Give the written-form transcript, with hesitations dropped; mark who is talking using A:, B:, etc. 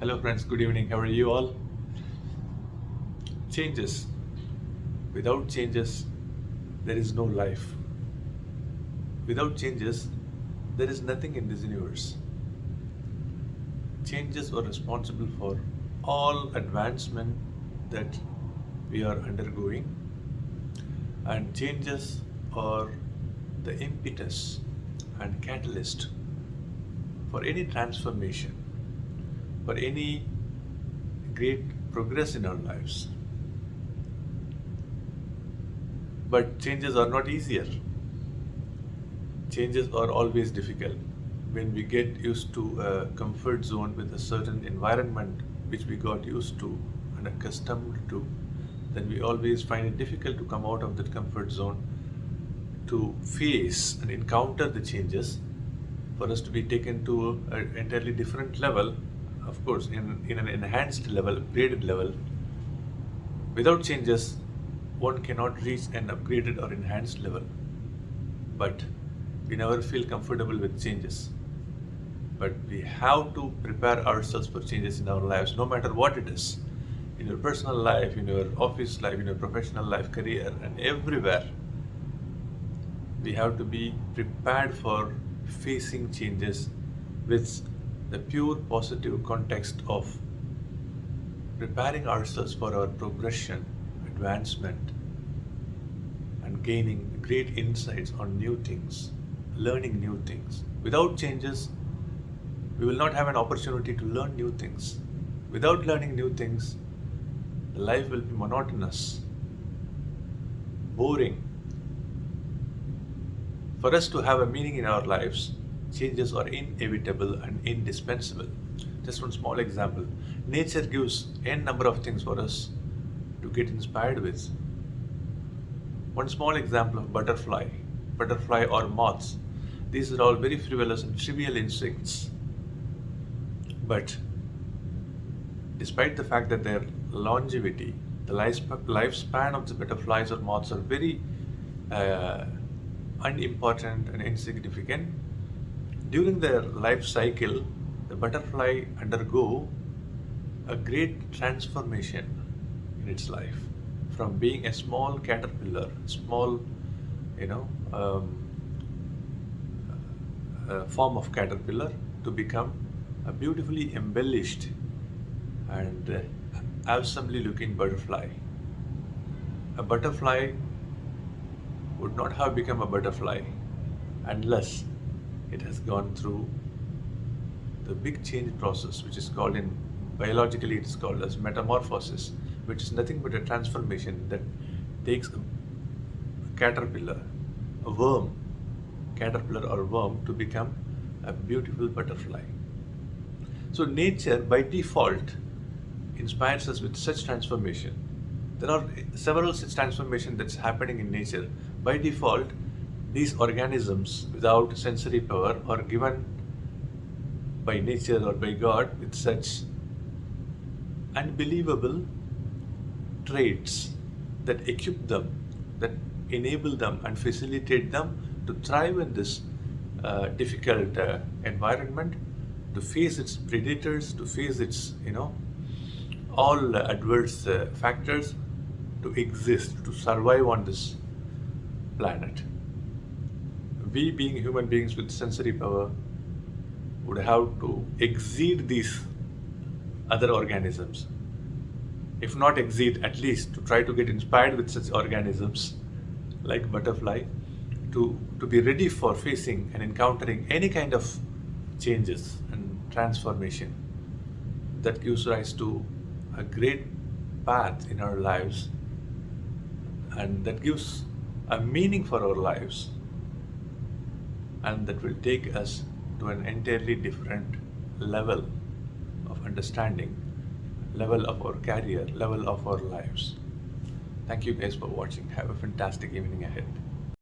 A: Hello friends, good evening. How are you all? Changes. Without changes, there is no life. Without changes, there is nothing in this universe. Changes are responsible for all advancement that we are undergoing, and changes are the impetus and catalyst for any transformation, for any great progress in our lives. But changes are not easier. Changes are always difficult. When we get used to a comfort zone with a certain environment which we got used to and accustomed to, then we always find it difficult to come out of that comfort zone to face and encounter the changes, for us to be taken to an entirely different level, of course, in an enhanced level, upgraded level. Without changes, one cannot reach an upgraded or enhanced level. But we never feel comfortable with changes. But we have to prepare ourselves for changes in our lives, no matter what it is. In your personal life, in your office life, in your professional life, career, and everywhere. We have to be prepared for facing changes with the pure positive context of preparing ourselves for our progression, advancement, and gaining great insights on new things, learning new things. Without changes, we will not have an opportunity to learn new things. Without learning new things, life will be monotonous, boring. For us to have a meaning in our lives, changes are inevitable and indispensable. Just one small example. Nature gives n number of things for us to get inspired with. One small example of butterfly or moths. These are all very frivolous and trivial insects. But despite the fact that their longevity, the lifespan of the butterflies or moths are very unimportant and insignificant, during their life cycle, the butterfly undergo a great transformation in its life, from being a small caterpillar, small, form of caterpillar, to become a beautifully embellished and awesomely looking butterfly. A butterfly would not have become a butterfly unless it has gone through the big change process, which is called biologically it is called as metamorphosis, which is nothing but a transformation that takes a caterpillar, a worm, caterpillar or worm, to become a beautiful butterfly. So nature by default inspires us with such transformation. There are several such transformations that's happening in nature. By default, these organisms without sensory power are given by nature or by God with such unbelievable traits that equip them, that enable them and facilitate them to thrive in this difficult environment, to face its predators, to face its, all adverse factors, to exist, to survive on this planet. We, being human beings with sensory power, would have to exceed these other organisms. If not exceed, at least to try to get inspired with such organisms like butterfly, to be ready for facing and encountering any kind of changes and transformation that gives rise to a great path in our lives, and that gives a meaning for our lives, and that will take us to an entirely different level of understanding, level of our career, level of our lives. Thank you guys for watching. Have a fantastic evening ahead.